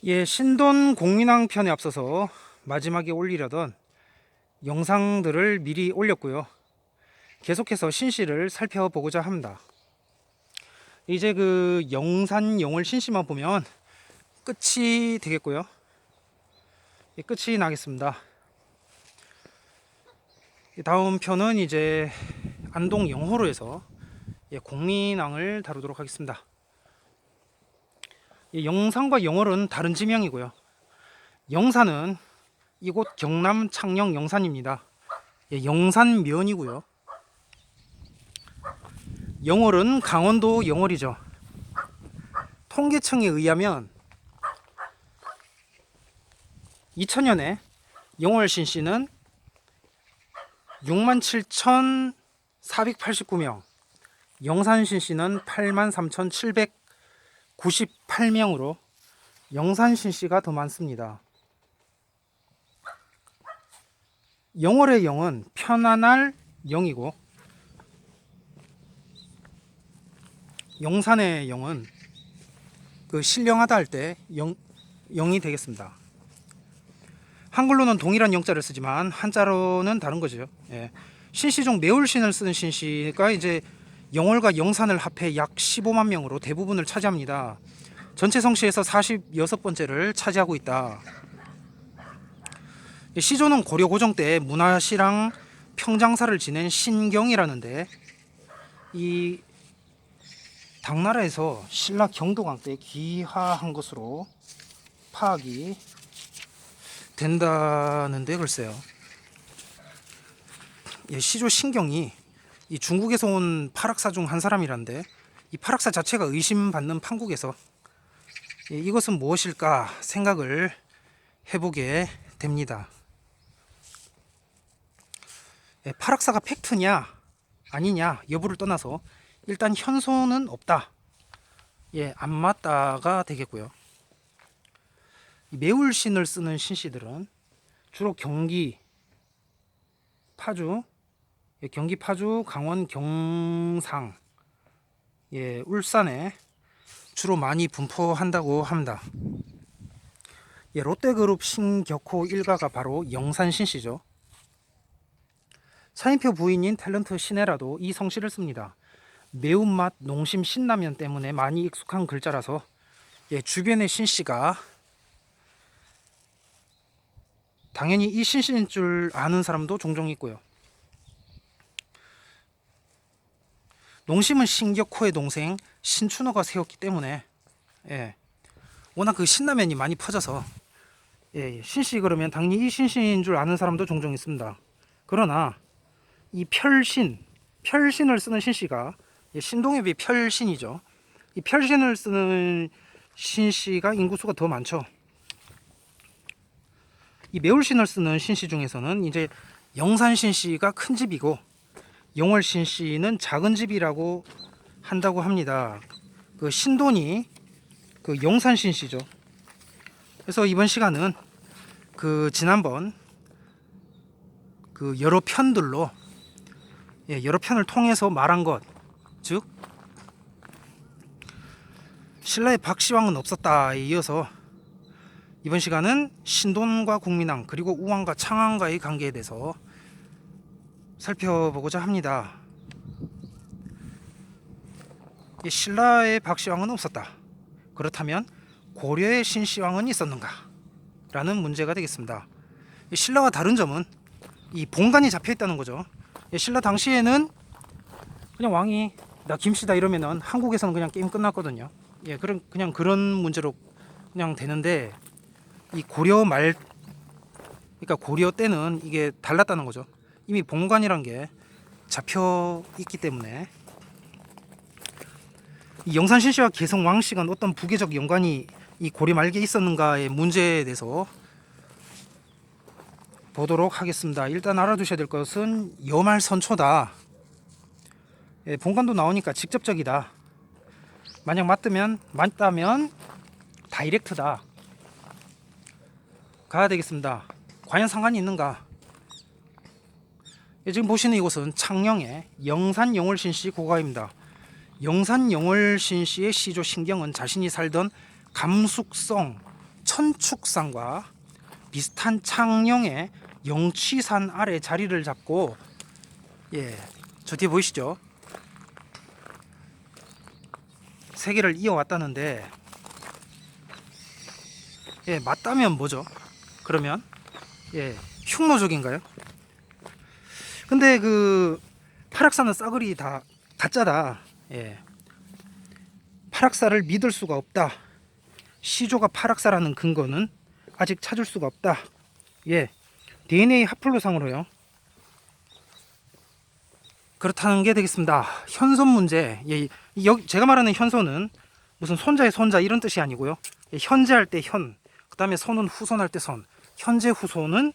예, 신돈 공민왕 편에 앞서서 마지막에 올리려던 영상들을 미리 올렸고요. 계속해서 신씨를 살펴보고자 합니다. 이제 그 영산 영월 신씨만 보면 끝이 되겠고요. 예, 끝이 나겠습니다. 다음 편은 이제 안동 영호로에서 공민왕을 다루도록 하겠습니다. 영산과 영월은 다른 지명이고요. 영산은 이곳 경남 창녕 영산입니다. 영산면이고요. 영월은 강원도 영월이죠. 통계청에 의하면 2000년에 영월 신씨는 67,489명, 영산 신씨는 83,798명으로 영산 신씨가 더 많습니다. 영월의 영은 편안할 영이고 영산의 영은 그 신령하다 할 때 영이 되겠습니다. 한글로는 동일한 영자를 쓰지만 한자로는 다른 거죠. 신씨 중 매울신을 쓰는 신씨가 이제 영월과 영산을 합해 약 15만 명으로 대부분을 차지합니다. 전체 성씨에서 46번째를 차지하고 있다. 시조는 고려 고종 때 문화시랑 평장사를 지낸 신경이라는데 이 당나라에서 신라 경도강 때 귀화한 것으로 파악이 된다는데 글쎄요. 시조 신경이 이 중국에서 온 파락사 중 한 사람이란데 이 파락사 자체가 의심받는 판국에서 이것은 무엇일까 생각을 해보게 됩니다. 파락사가 팩트냐 아니냐 여부를 떠나서 일단 현소는 없다. 안 맞다가 되겠고요. 매울신을 쓰는 신씨들은 주로 경기 파주, 강원 경상, 울산에 주로 많이 분포한다고 합니다. 롯데그룹 신격호 일가가 바로 영산 신씨죠. 차인표 부인인 탤런트 신혜라도 이 성씨를 씁니다. 매운맛 농심 신라면 때문에 많이 익숙한 글자라서 주변의 신씨가 당연히 이 신씨인 줄 아는 사람도 종종 있고요. 농심은 신격호의 동생 신춘호가 세웠기 때문에 워낙 그 신라면이 많이 퍼져서 신씨 그러면 당연히 이 신씨인 줄 아는 사람도 종종 있습니다. 그러나 이 별신을 쓰는 신씨가 신동엽이 별신이죠. 이 별신을 쓰는 신씨가 인구수가 더 많죠. 이 매울신을 쓰는 신씨 중에서는 이제 영산 신씨가 큰 집이고 영월 신씨는 작은 집이라고 한다고 합니다. 그 신돈이 그 영산 신씨죠. 그래서 이번 시간은 그 지난번 그 여러 편들로 여러 편을 통해서 말한 것, 즉 신라의 박시왕은 없었다에 이어서 이번 시간은 신돈과 국민왕 그리고 우왕과 창왕과의 관계에 대해서 살펴보고자 합니다. 신라의 박시왕은 없었다. 그렇다면 고려의 신시왕은 있었는가? 라는 문제가 되겠습니다. 신라와 다른 점은 이 본관이 잡혀 있다는 거죠. 신라 당시에는 그냥 왕이 나 김씨다 이러면은 한국에서는 그냥 게임 끝났거든요. 그냥 그런 문제로 그냥 되는데 이 고려 말 그러니까 고려 때는 이게 달랐다는 거죠. 이미 본관이란 게 잡혀 있기 때문에 이 영산 신씨와 개성 왕씨가 어떤 부계적 연관이 이 고려 말기에 있었는가의 문제에 대해서 보도록 하겠습니다. 일단 알아두셔야 될 것은 여말선초다. 본관도 나오니까 직접적이다. 만약 맞다면 다이렉트다. 가야 되겠습니다. 과연 상관이 있는가? 지금 보시는 이곳은 창녕의 영산 영월 신씨 고가입니다. 영산 영월 신씨의 시조 신경은 자신이 살던 감숙성 천축산과 비슷한 창령의 영취산 아래 자리를 잡고, 예, 저 뒤에 보이시죠? 세계를 이어왔다는데, 예, 맞다면 뭐죠? 그러면, 예, 흉노족인가요? 근데 그 파락사는 싸그리 다 가짜다. 예, 파락사를 믿을 수가 없다. 시조가 파락사라는 근거는 아직 찾을 수가 없다. 예, DNA 하플로상으로요. 그렇다는 게 되겠습니다. 현손 문제. 예, 제가 말하는 현손은 무슨 손자의 손자 이런 뜻이 아니고요. 예, 현재할 때 현, 그 다음에 손은 후손할 때 손. 현재 후손은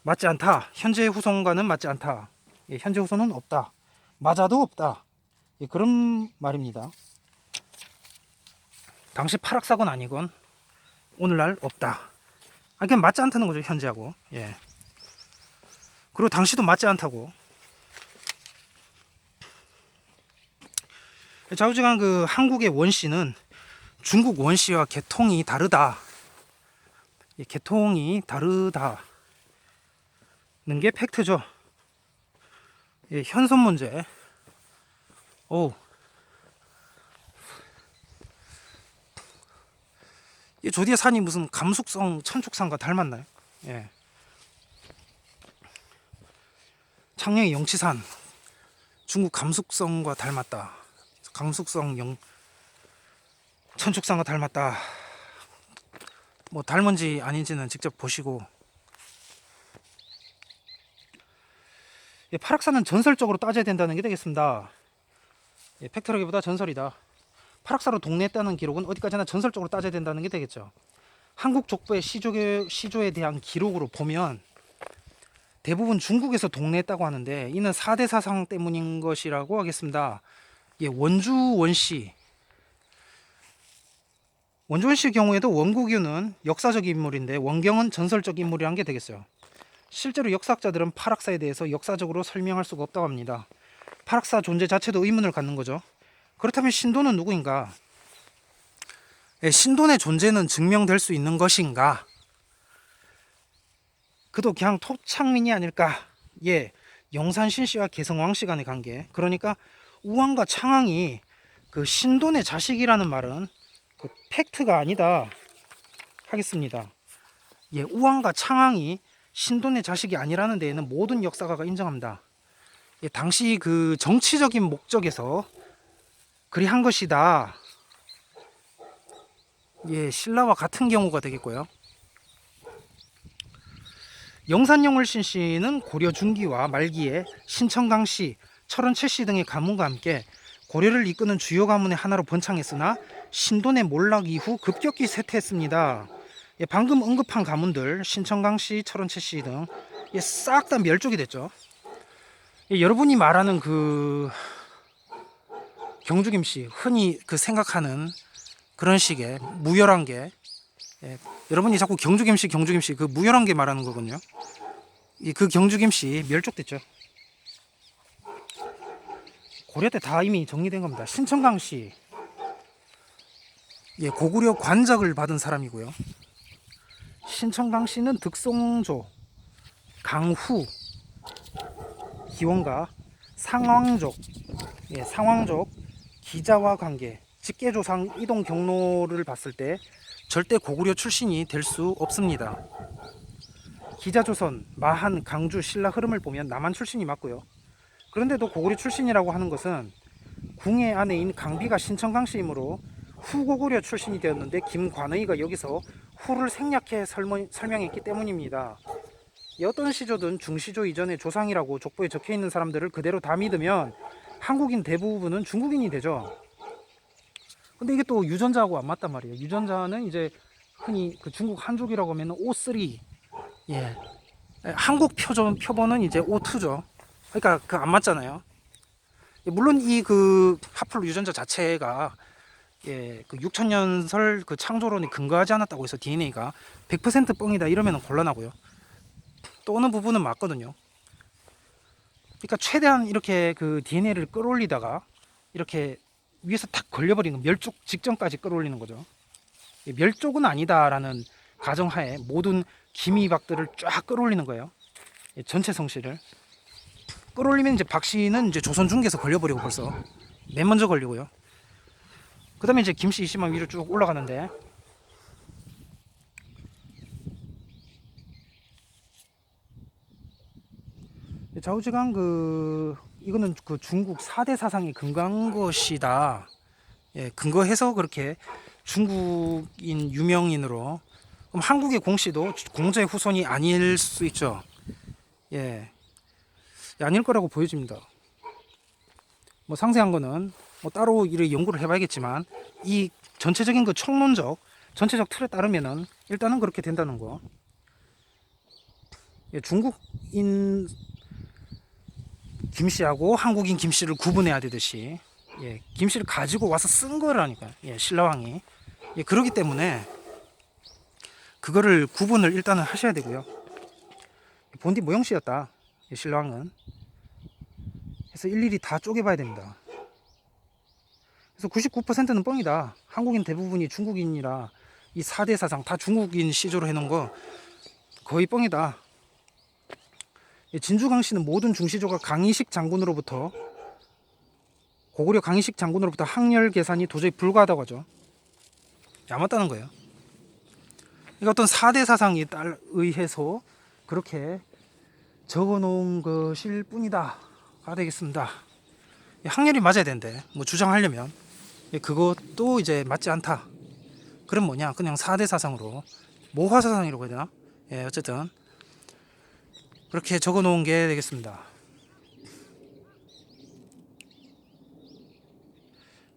맞지 않다. 현재 후손과는 맞지 않다. 예, 현재 후손은 없다. 맞아도 없다. 예, 그런 말입니다. 당시 파락사건 아니건 오늘날 없다. 아, 그냥 맞지 않다는 거죠, 현재하고. 예. 그리고 당시도 맞지 않다고. 좌우지간 그 한국의 원씨는 중국 원씨와 계통이 다르다. 예, 계통이 다르다는 게 팩트죠. 예, 현손 문제. 오. 이 조디의 산이 무슨 감숙성 천축산과 닮았나요? 예. 창녕의 영치산 중국 감숙성과 닮았다. 감숙성 천축산과 닮았다. 뭐 닮은지 아닌지는 직접 보시고. 예, 파락사는 전설적으로 따져야 된다는 게 되겠습니다. 예, 팩트라기보다 전설이다. 파락사로 동네했다는 기록은 어디까지나 전설적으로 따져야 된다는 게 되겠죠. 한국 족보의 시조에 대한 기록으로 보면 대부분 중국에서 동네했다고 하는데, 이는 4대 사상 때문인 것이라고 하겠습니다. 예, 원주 원씨의 경우에도 원국유는 역사적 인물인데 원경은 전설적 인물이란 게 되겠어요. 실제로 역사학자들은 파락사에 대해서 역사적으로 설명할 수가 없다고 합니다. 파락사 존재 자체도 의문을 갖는 거죠. 그렇다면 신도는 누구인가? 예, 신돈의 존재는 증명될 수 있는 것인가? 그도 그냥 토착민이 아닐까? 예, 영산신씨와 개성왕씨 간의 관계. 그러니까 우왕과 창왕이 그 신돈의 자식이라는 말은 그 팩트가 아니다 하겠습니다. 예, 우왕과 창왕이 신돈의 자식이 아니라는 데에는 모든 역사가가 인정합니다. 예, 당시 그 정치적인 목적에서 그리 한 것이다. 예, 신라와 같은 경우가 되겠고요. 영산영월신씨는 고려 중기와 말기에 신청강씨, 철원채씨 등의 가문과 함께 고려를 이끄는 주요 가문의 하나로 번창했으나 신돈의 몰락 이후 급격히 쇠퇴했습니다. 예, 방금 언급한 가문들 신청강씨, 철원채씨 등 싹 다 멸족이 됐죠. 예, 여러분이 말하는 그 경주김씨, 흔히 그 생각하는 그런 식의 무열한 게, 예, 여러분이 자꾸 경주김씨 그 무열한 게 말하는 거거든요. 그 경주김씨 멸족됐죠. 고려 때 다 이미 정리된 겁니다. 신청강씨, 예, 고구려 관작을 받은 사람이고요. 신청강씨는 득송조, 강후, 기원가, 상왕족, 예, 상왕족 기자와 관계, 직계조상 이동 경로를 봤을 때 절대 고구려 출신이 될 수 없습니다. 기자조선, 마한, 강주, 신라 흐름을 보면 남한 출신이 맞고요. 그런데도 고구려 출신이라고 하는 것은 궁의 아내인 강비가 신청강씨이므로 후고구려 출신이 되었는데 김관의가 여기서 후를 생략해 설명했기 때문입니다. 어떤 시조든 중시조 이전의 조상이라고 족보에 적혀있는 사람들을 그대로 다 믿으면 한국인 대부분은 중국인이 되죠. 근데 이게 또 유전자하고 안 맞단 말이에요. 유전자는 이제 흔히 그 중국 한족이라고 하면 O3, 예, 한국 표본은 이제 O2죠. 그러니까 그 안 맞잖아요. 물론 이 그 하플로 유전자 자체가, 예, 그 6천년설 그 창조론에 근거하지 않았다고 해서 DNA가 100% 뻥이다 이러면 곤란하고요. 또 어느 부분은 맞거든요. 그러니까 최대한 이렇게 그 DNA를 끌어올리다가 이렇게 위에서 탁 걸려버리는, 멸족 직전까지 끌어올리는 거죠. 멸족은 아니다라는 가정하에 모든 기미박들을 쫙 끌어올리는 거예요. 전체 성씨를 끌어올리면 이제 박씨는 이제 조선 중계에서 걸려버리고 벌써 맨 먼저 걸리고요. 그 다음에 이제 김씨, 이씨만 위로 쭉 올라가는데, 좌우지간 이거는 그 중국 4대 사상이 근거한 것이다. 예, 근거해서 그렇게 중국인 유명인으로, 그럼 한국의 공씨도 공자의 후손이 아닐 수 있죠. 예, 아닐 거라고 보여집니다. 뭐 상세한 거는 뭐 따로 이렇게 연구를 해봐야겠지만, 이 전체적인 그 총론적 전체적 틀에 따르면은 일단은 그렇게 된다는 거. 예, 중국인 김씨하고 한국인 김씨를 구분해야 되듯이, 예, 김씨를 가지고 와서 쓴 거라니까. 예, 신라왕이. 예, 그렇기 때문에 그거를 구분을 일단은 하셔야 되고요. 본디 모형씨였다, 예, 신라왕은. 그래서 일일이 다 쪼개봐야 됩니다. 그래서 99%는 뻥이다. 한국인 대부분이 중국인이라 이 4대 사상 다 중국인 시조로 해놓은 거 거의 뻥이다. 진주강씨는 모든 중시조가 강희식 장군으로부터, 고구려 강희식 장군으로부터 항렬 계산이 도저히 불가하다고 하죠. 야맞다는 거예요. 그러니까 어떤 4대 사상에 의해서 그렇게 적어놓은 것일 뿐이다가 되겠습니다. 항렬이 맞아야 되는데 뭐 주장하려면 그것도 이제 맞지 않다. 그럼 뭐냐, 그냥 4대 사상으로 모화사상이라고 해야 되나? 예, 어쨌든 그렇게 적어 놓은 게 되겠습니다.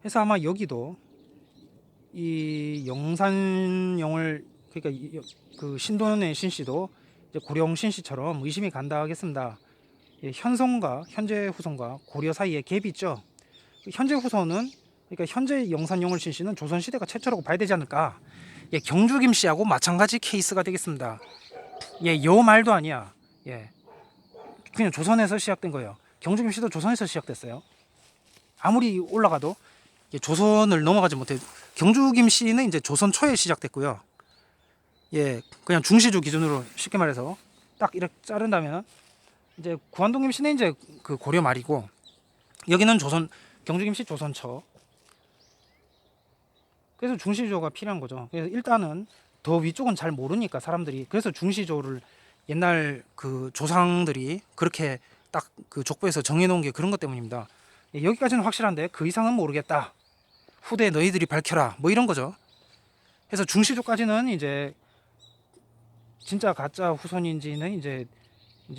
그래서 아마 여기도 이 영산영을, 그러니까 그 신돈의 신씨도 고령 신씨처럼 의심이 간다 하겠습니다. 예, 현성과 현재 후손과 고려 사이에 갭이 있죠. 현재 후손은, 그러니까 현재 영산영을 신씨는 조선시대가 최초라고 봐야 되지 않을까. 예, 경주 김씨하고 마찬가지 케이스가 되겠습니다. 예, 요 말도 아니야. 예, 그냥 조선에서 시작된 거예요. 경주 김씨도 조선에서 시작됐어요. 아무리 올라가도 조선을 넘어가지 못해. 경주 김씨는 이제 조선 초에 시작됐고요. 예, 그냥 중시조 기준으로 쉽게 말해서 딱 이렇게 자른다면, 이제 구한동 김씨는 이제 그 고려 말이고, 여기는 조선, 경주 김씨 조선 초. 그래서 중시조가 필요한 거죠. 그래서 일단은 더 위쪽은 잘 모르니까 사람들이, 그래서 중시조를 옛날 그 조상들이 그렇게 딱 그 족보에서 정해놓은 게 그런 것 때문입니다. 예, 여기까지는 확실한데 그 이상은 모르겠다. 후대 너희들이 밝혀라. 뭐 이런 거죠. 그래서 중시조까지는 이제 진짜 가짜 후손인지는 이제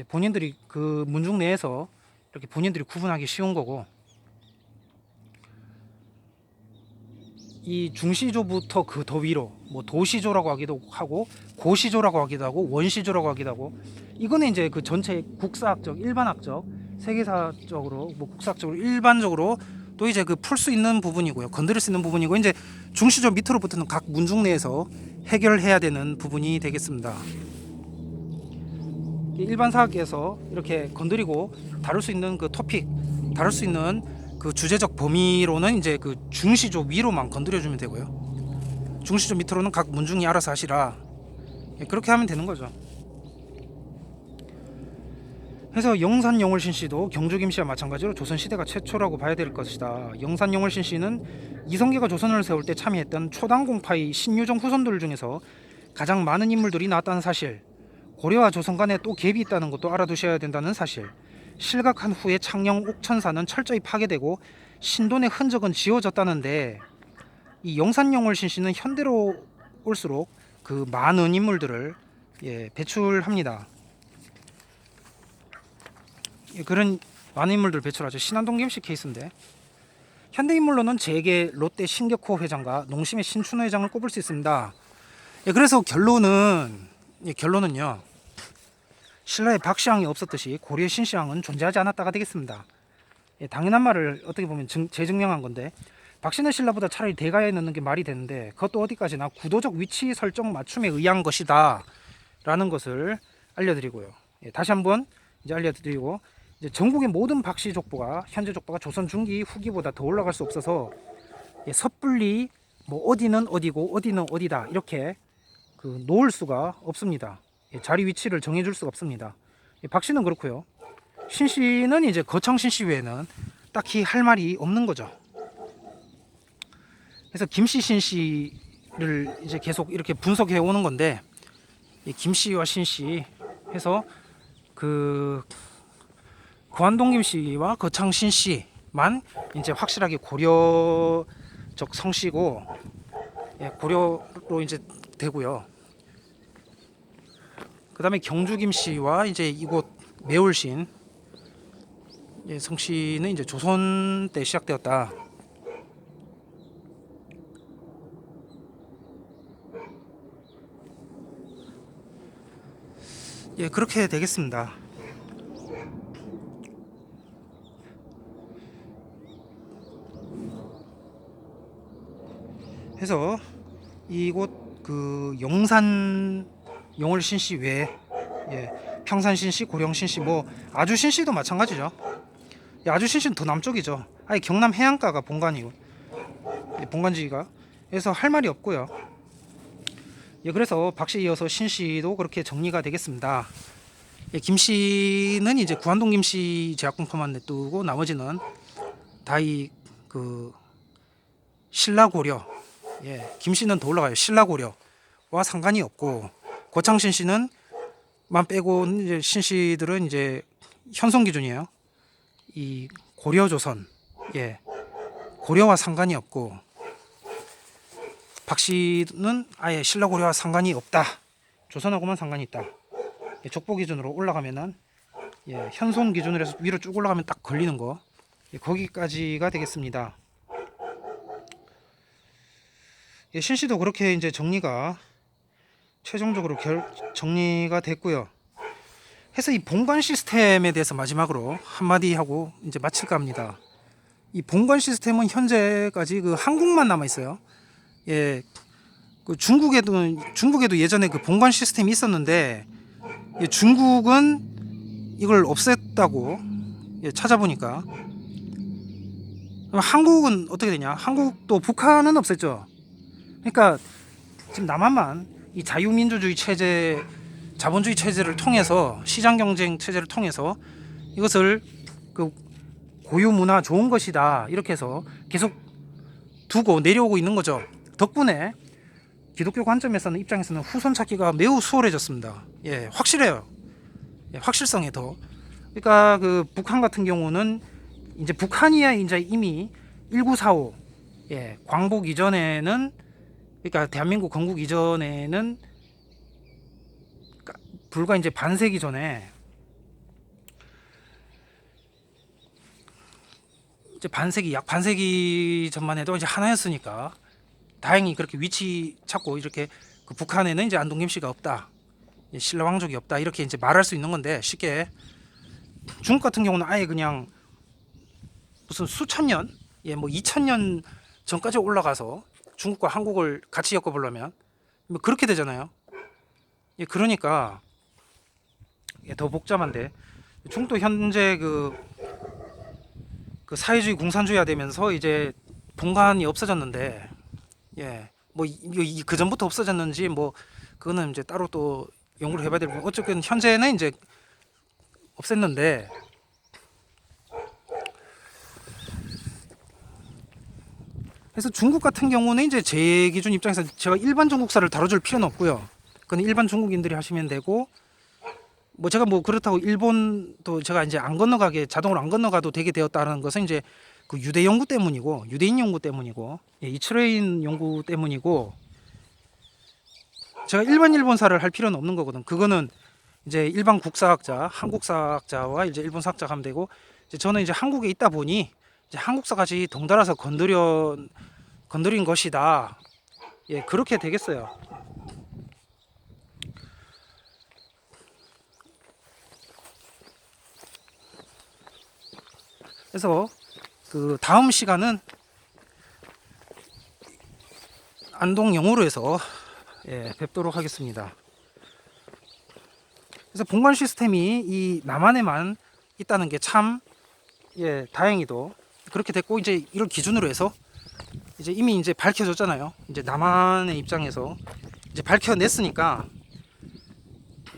본인들이 그 문중 내에서 이렇게 본인들이 구분하기 쉬운 거고, 이 중시조부터 그 더 위로 뭐 도시조라고 하기도 하고 고시조라고 하기도 하고 원시조라고 하기도 하고, 이거는 이제 그 전체 국사학적, 일반학적, 세계사적으로 뭐 국사학적으로 일반적으로 또 이제 그 풀 수 있는 부분이고요. 건드릴 수 있는 부분이고, 이제 중시조 밑으로부터는 각 문중 내에서 해결해야 되는 부분이 되겠습니다. 일반 사학에서 이렇게 건드리고 다룰 수 있는 그 토픽, 다룰 수 있는 그 주제적 범위로는 이제 그 중시조 위로만 건드려주면 되고요. 중시조 밑으로는 각 문중이 알아서 하시라. 그렇게 하면 되는 거죠. 그래서 영산영월신씨도 경주김씨와 마찬가지로 조선시대가 최초라고 봐야 될 것이다. 영산영월신씨는 이성계가 조선을 세울 때 참여했던 초당공파의 신유정 후손들 중에서 가장 많은 인물들이 나왔다는 사실, 고려와 조선 간에 또 갭이 있다는 것도 알아두셔야 된다는 사실, 실각한 후에 창녕 옥천사는 철저히 파괴되고 신돈의 흔적은 지워졌다는데, 이 영산영월신씨는 현대로 올수록 그 많은 인물들을 배출합니다. 그런 많은 인물들 배출하죠. 신안동 김씨 케이스인데, 현대 인물로는 재계 롯데 신격호 회장과 농심의 신춘호 회장을 꼽을 수 있습니다. 그래서 결론은요, 신라에 박씨왕이 없었듯이 고려의 신씨왕은 존재하지 않았다가 되겠습니다. 당연한 말을 어떻게 보면 재증명한 건데, 박씨는 신라보다 차라리 대가에 넣는 게 말이 되는데, 그것도 어디까지나 구도적 위치 설정 맞춤에 의한 것이다 라는 것을 알려드리고요. 다시 한번 이제 알려드리고, 이제 전국의 모든 박씨 족보가, 현재 족보가 조선 중기 후기보다 더 올라갈 수 없어서 섣불리 뭐 어디는 어디고 어디는 어디다 이렇게 그 놓을 수가 없습니다. 예, 자리 위치를 정해줄 수가 없습니다. 예, 박 씨는 그렇고요. 신 씨는 이제 거창 신 씨 외에는 딱히 할 말이 없는 거죠. 그래서 김씨 신 씨를 이제 계속 이렇게 분석해 오는 건데, 이 김씨와 신씨 해서 그 고한동 김씨와 거창 신씨만 이제 확실하게 고려적 성씨고, 예, 고려로 이제 되고요. 그 다음에 경주 김씨와 이제 이곳 매울신, 예, 성씨는 이제 조선 때 시작되었다. 예, 그렇게 되겠습니다. 해서 이곳 그 용산 용월 신씨 외에, 예, 평산 신씨, 고령 신씨, 뭐 아주 신씨도 마찬가지죠. 예, 아주 신씨는 더 남쪽이죠. 아예 경남 해안가가 본관이고, 예, 본관지가. 그래서 할 말이 없고요. 예, 그래서 박씨 이어서 신씨도 그렇게 정리가 되겠습니다. 예, 김씨는 이제 구한동 김씨 제약공포만 냅두고 나머지는 다 이 그 신라고려, 예, 김씨는 더 올라가요. 신라고려와 상관이 없고, 고창 신씨는 만 빼고 이제 신씨들은 이제 현송 기준이에요. 이 고려조선, 예, 고려와 상관이 없고, 박씨는 아예 신라고려와 상관이 없다. 조선하고만 상관이 있다. 예, 족보 기준으로 올라가면은, 예, 현송 기준으로 해서 위로 쭉 올라가면 딱 걸리는 거, 예, 거기까지가 되겠습니다. 예, 신씨도 그렇게 이제 정리가 최종적으로 정리가 됐고요. 해서 이 본관 시스템에 대해서 마지막으로 한마디 하고 이제 마칠까 합니다. 이 본관 시스템은 현재까지 그 한국만 남아 있어요. 예, 그 중국에도 예전에 그 본관 시스템이 있었는데, 예, 중국은 이걸 없앴다고, 예, 찾아보니까. 그럼 한국은 어떻게 되냐? 한국도 북한은 없앴죠. 그러니까 지금 남한만 이 자유민주주의 체제, 자본주의 체제를 통해서, 시장 경쟁 체제를 통해서 이것을 그 고유 문화 좋은 것이다 이렇게 해서 계속 두고 내려오고 있는 거죠. 덕분에 기독교 관점에서는, 입장에서는 후손 찾기가 매우 수월해졌습니다. 예, 확실해요. 예, 확실성이 더. 그러니까 그 북한 같은 경우는 이제 북한이야 이제 이미 1945, 예, 광복 이전에는, 그러니까 대한민국 건국 이전에는 불과 이제 반세기 전에, 이제 약 반세기 전만 해도 이제 하나였으니까 다행히 그렇게 위치 찾고 이렇게 그 북한에는 이제 안동 김씨가 없다, 신라 왕족이 없다 이렇게 이제 말할 수 있는 건데, 쉽게 중국 같은 경우는 아예 그냥 무슨 수천 년, 예, 뭐 2000년 전까지 올라가서 중국과 한국을 같이 엮어보려면 뭐 그렇게 되잖아요. 예, 그러니까, 예, 더 복잡한데, 중국도 현재 그 사회주의 공산주의가 되면서 이제 본관이 없어졌는데, 예, 뭐 그 전부터 없어졌는지 뭐 그거는 이제 따로 또 연구를 해봐야 되고, 어쨌든 현재는 이제 없앴는데, 그래서 중국 같은 경우는 이제 제 기준 입장에서 제가 일반 중국사를 다뤄줄 필요는 없고요. 그건 일반 중국인들이 하시면 되고, 뭐 제가 뭐 그렇다고 일본도 제가 이제 안 건너가게, 자동으로 안 건너가도 되게 되었다는 것은 이제 그 유대 연구 때문이고, 유대인 연구 때문이고, 예, 이스라엘 연구 때문이고, 제가 일반 일본사를 할 필요는 없는 거거든. 그거는 이제 일반 국사학자, 한국사학자와 이제 일본사학자 하면 되고, 이제 저는 이제 한국에 있다 보니 이제 한국사까지 덩달아서 건드린 것이다. 예, 그렇게 되겠어요. 그래서 그 다음 시간은 안동 영호로 해서, 예, 뵙도록 하겠습니다. 그래서 본관 시스템이 이 남한에만 있다는 게 참, 예, 다행히도 그렇게 됐고, 이제 이걸 기준으로 해서 이제 이미 이제 밝혀졌잖아요. 이제 남한의 입장에서 이제 밝혀냈으니까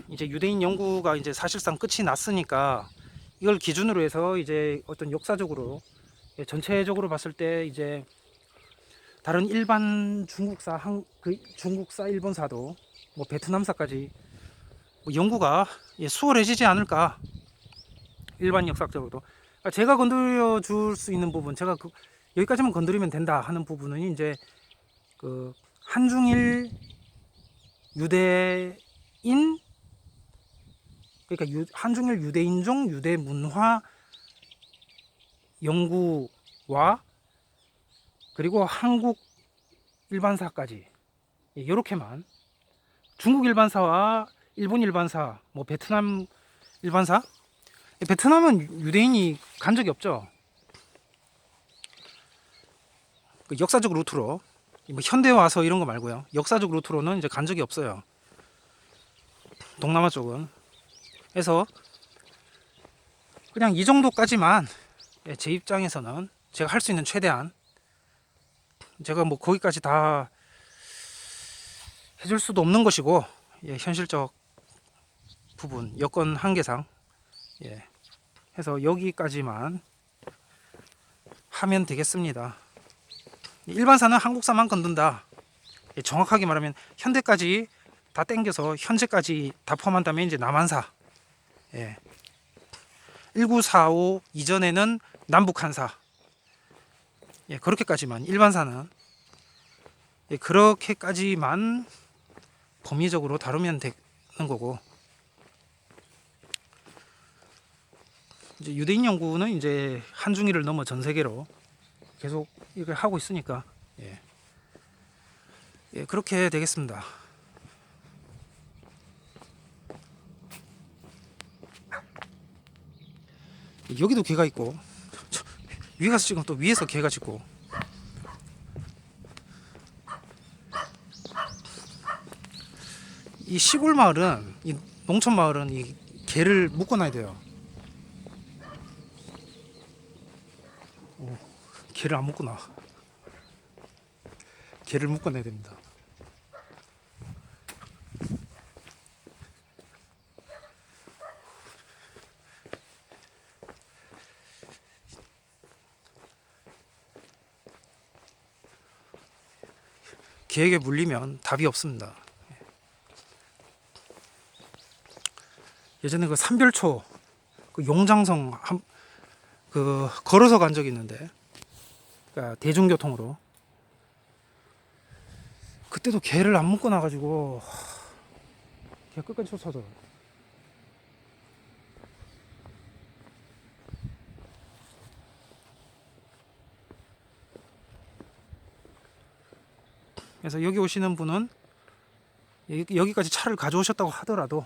이제 유대인 연구가 이제 사실상 끝이 났으니까 이걸 기준으로 해서 이제 어떤 역사적으로 전체적으로 봤을 때 이제 다른 일반 중국사 중국사 일본사도 뭐 베트남사까지 뭐 연구가 수월해지지 않을까. 일반 역사적으로도 제가 건드려 줄 수 있는 부분, 제가 여기까지만 건드리면 된다 하는 부분은 이제 그 한중일 유대인, 그러니까 한중일 유대인종 유대 문화 연구와 그리고 한국 일반사까지 이렇게만, 중국 일반사와 일본 일반사, 뭐 베트남 일반사, 베트남은 유대인이 간 적이 없죠. 그 역사적 루트로, 뭐 현대 와서 이런 거 말고요. 역사적 루트로는 이제 간 적이 없어요. 동남아 쪽은. 그래서 그냥 이 정도까지만 제 입장에서는 제가 할 수 있는 최대한, 제가 뭐 거기까지 다 해줄 수도 없는 것이고, 현실적 부분, 여건 한계상 해서 여기까지만 하면 되겠습니다. 일반사는 한국사만 건든다. 정확하게 말하면 현대까지 다 땡겨서 현재까지 다 포함한다면 이제 남한사, 1945 이전에는 남북한사, 그렇게까지만, 일반사는 그렇게까지만 범위적으로 다루면 되는 거고, 이제 유대인 연구는 이제 한중일을 넘어 전 세계로 계속 이걸 하고 있으니까 그렇게 되겠습니다. 여기도 개가 있고, 위에 가서 지금 또 위에서 개가 짖고, 이 시골 마을은, 이 농촌 마을은 이 개를 묶어놔야 돼요. 개를 안 묶어놔. 개를 묶어놔야 됩니다. 개에게 물리면 답이 없습니다. 예전에 그 삼별초, 그 용장성 걸어서 간 적이 있는데, 그러니까 대중교통으로. 그때도 개를 안 묶어 놔가지고 개 끝까지 쫓아져. 그래서 여기 오시는 분은 여기까지 차를 가져오셨다고 하더라도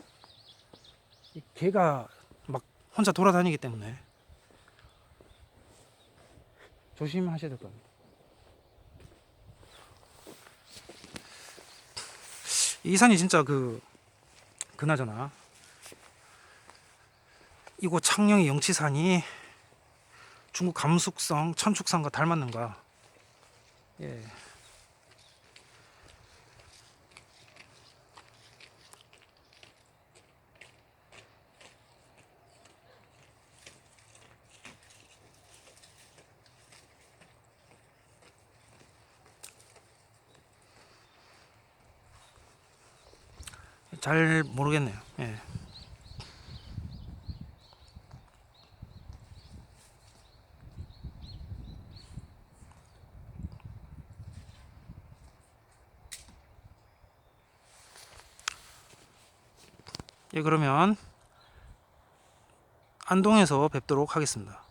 이 개가 막 혼자 돌아다니기 때문에 조심하셔야 될 겁니다. 이 산이 진짜 그나저나 이곳 창녕의 영치산이 중국 감숙성 천축산과 닮았는가? 잘 모르겠네요. 그러면 안동에서 뵙도록 하겠습니다.